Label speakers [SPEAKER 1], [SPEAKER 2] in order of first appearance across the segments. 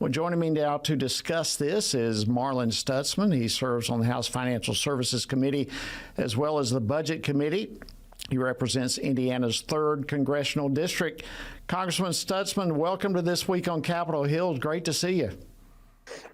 [SPEAKER 1] Well, joining me now to discuss this is Marlin Stutzman. He serves on the House Financial Services Committee as well as the Budget Committee. He represents Indiana's 3rd Congressional District. Congressman Stutzman, welcome to This Week on Capitol Hill. Great to see you.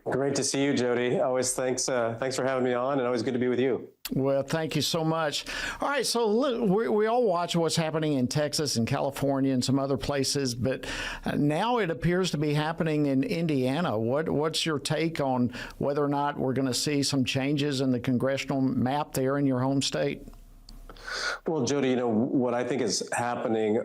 [SPEAKER 2] Great to see you, Jody. Always thanks for having me on, and always good to be with you.
[SPEAKER 1] Well, thank you so much. All right, so look, we all watch what's happening in Texas and California and some other places, but now it appears to be happening in Indiana. What's your take on whether or not we're going to see some changes in the congressional map there in your home state?
[SPEAKER 2] Well, Jody, what I think is happening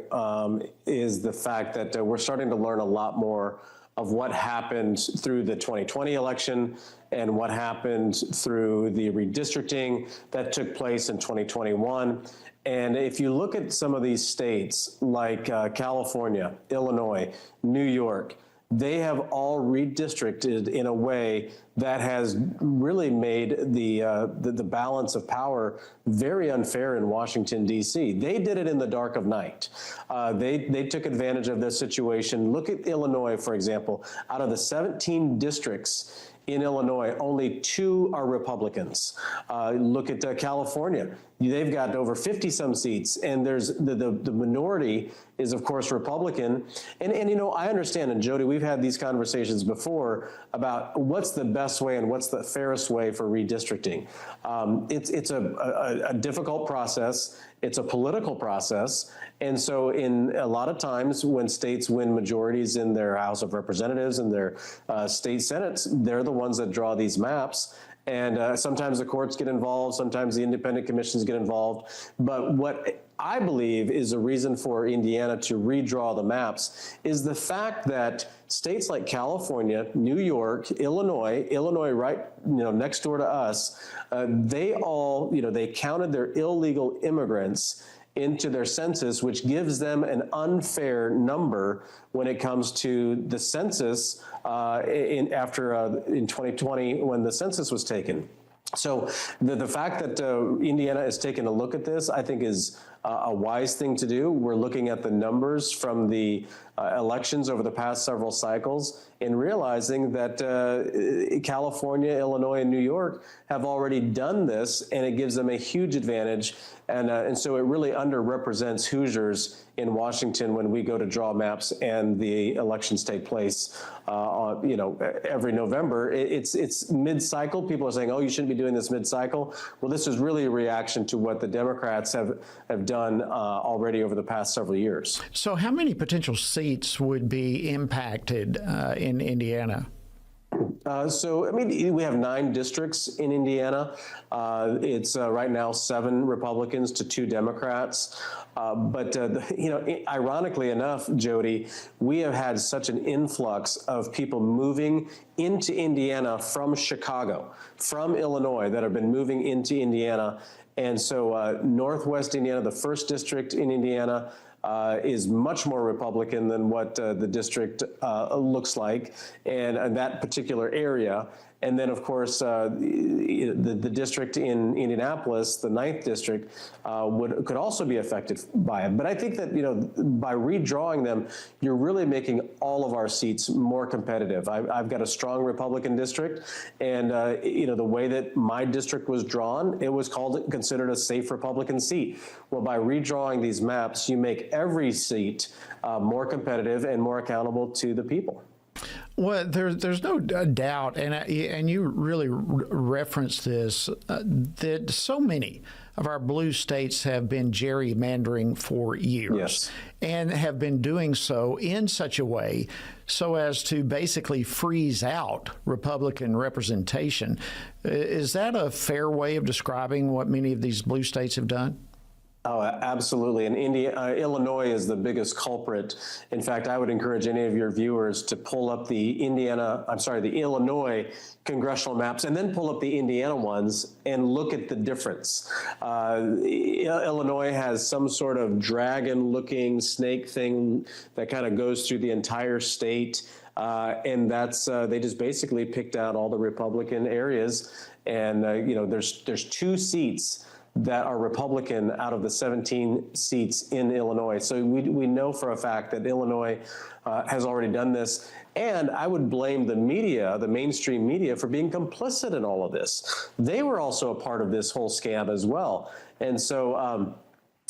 [SPEAKER 2] is the fact that we're starting to learn a lot more of what happened through the 2020 election and what happened through the redistricting that took place in 2021. And if you look at some of these states like California, Illinois, New York, they have all redistricted in a way that has really made the balance of power very unfair in Washington, D.C. They did it in the dark of night. They took advantage of this situation. Look at Illinois, for example. Out of the 17 districts in Illinois, only 2 are Republicans. Look at California. They've got over 50-some seats, and there's the minority is, of course, Republican. And I understand, and Jody, we've had these conversations before about what's the best way and what's the fairest way for redistricting. It's a difficult process. It's a political process. And so in a lot of times when states win majorities in their House of Representatives and their state senates, they're the ones that draw these maps. And sometimes the courts get involved, sometimes the independent commissions get involved. But what I believe is a reason for Indiana to redraw the maps is the fact that states like California, New York, Illinois right next door to us, they all, they counted their illegal immigrants into their census, which gives them an unfair number when it comes to the census in 2020 when the census was taken. So the fact that Indiana is taking a look at this, I think, is a wise thing to do. We're looking at the numbers from the elections over the past several cycles and realizing that California, Illinois, and New York have already done this, and it gives them a huge advantage. And so it really underrepresents Hoosiers in Washington when we go to draw maps and the elections take place every November. It's mid-cycle. People are saying, oh, you shouldn't be doing this mid-cycle. Well, this is really a reaction to what the Democrats have done already over the past several years.
[SPEAKER 1] So how many potential seats would be impacted in Indiana?
[SPEAKER 2] We have 9 districts in Indiana. It's right now 7 Republicans to 2 Democrats. But ironically enough, Jody, we have had such an influx of people moving into Indiana from Chicago, from Illinois, that have been moving into Indiana. And so Northwest Indiana, the 1st district in Indiana, is much more Republican than what the district looks like, and that particular area. And then, of course, the district in Indianapolis, the 9th district, could also be affected by it. But I think that, by redrawing them, you're really making all of our seats more competitive. I've got a strong Republican district, and the way that my district was drawn, it was considered a safe Republican seat. Well, by redrawing these maps, you make every seat more competitive and more accountable to the people.
[SPEAKER 1] Well, there's no doubt, and you really referenced this, that so many of our blue states have been gerrymandering for years.
[SPEAKER 2] Yes.
[SPEAKER 1] And have been doing so in such a way so as to basically freeze out Republican representation. Is that a fair way of describing what many of these blue states have done?
[SPEAKER 2] Oh, absolutely. And Illinois is the biggest culprit. In fact, I would encourage any of your viewers to pull up the Illinois congressional maps and then pull up the Indiana ones and look at the difference. Illinois has some sort of dragon-looking snake thing that kind of goes through the entire state. And that's they just basically picked out all the Republican areas. And, there's 2 seats that are Republican out of the 17 seats in Illinois. So we know for a fact that Illinois has already done this. And I would blame the media, the mainstream media, for being complicit in all of this. They were also a part of this whole scam as well. And so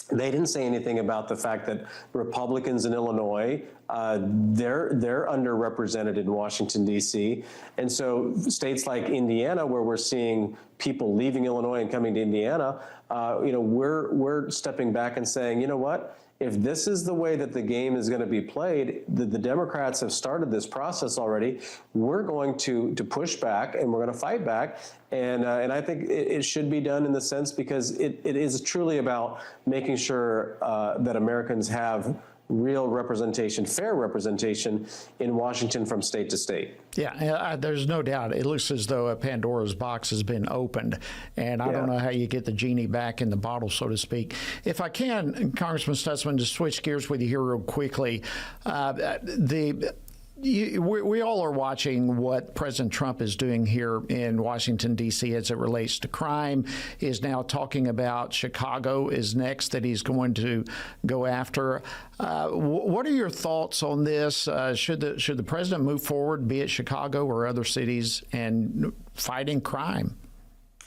[SPEAKER 2] they didn't say anything about the fact that Republicans in Illinois, they're underrepresented in Washington, D.C. And so states like Indiana, where we're seeing people leaving Illinois and coming to Indiana, we're stepping back and saying, you know what? If this is the way that the game is going to be played, the Democrats have started this process already. We're going to push back, and we're going to fight back. And I think it should be done in the sense because it is truly about making sure that Americans have real representation, fair representation in Washington from state to state.
[SPEAKER 1] Yeah, there's no doubt. It looks as though a Pandora's box has been opened, and I don't know how you get the genie back in the bottle, so to speak. If I can, Congressman Stutzman, to switch gears with you here real quickly, we all are watching what President Trump is doing here in Washington, D.C. as it relates to crime. He is now talking about Chicago is next that he's going to go after. What are your thoughts on this? Should the president move forward, be it Chicago or other cities, and fighting crime?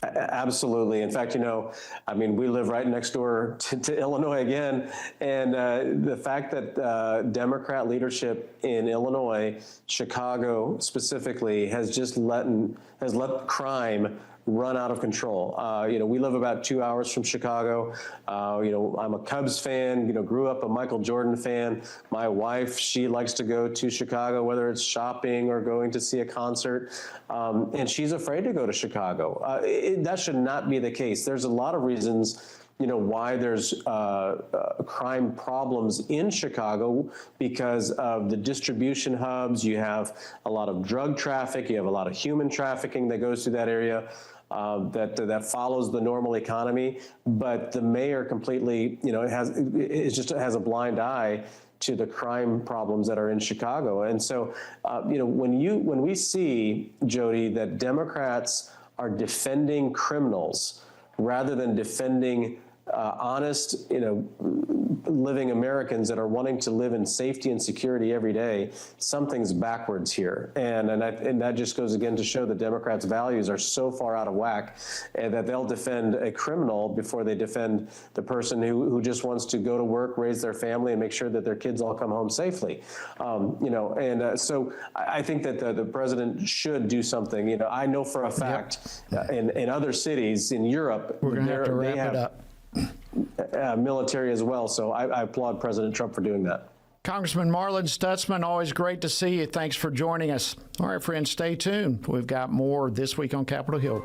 [SPEAKER 2] Absolutely. In fact, we live right next door to Illinois again. And the fact that Democrat leadership in Illinois, Chicago specifically, has let crime run out of control. We live about 2 hours from Chicago. I'm a Cubs fan, grew up a Michael Jordan fan. My wife, she likes to go to Chicago, whether it's shopping or going to see a concert. And she's afraid to go to Chicago. That should not be the case. There's a lot of reasons why there's crime problems in Chicago because of the distribution hubs. You have a lot of drug traffic. You have a lot of human trafficking that goes through that area. That follows the normal economy, but the mayor completely, has a blind eye to the crime problems that are in Chicago. And so, when we see, Jody, that Democrats are defending criminals rather than defending honest, living Americans that are wanting to live in safety and security every day, something's backwards here. And that just goes again to show the Democrats' values are so far out of whack that they'll defend a criminal before they defend the person who just wants to go to work, raise their family, and make sure that their kids all come home safely. So I think that the president should do something. I know for a fact in other cities in Europe,
[SPEAKER 1] we're going to have to wrap it up.
[SPEAKER 2] Military as well. So I applaud President Trump for doing that.
[SPEAKER 1] Congressman Marlin Stutzman, always great to see you. Thanks for joining us. All right, friends, stay tuned. We've got more this week on Capitol Hill.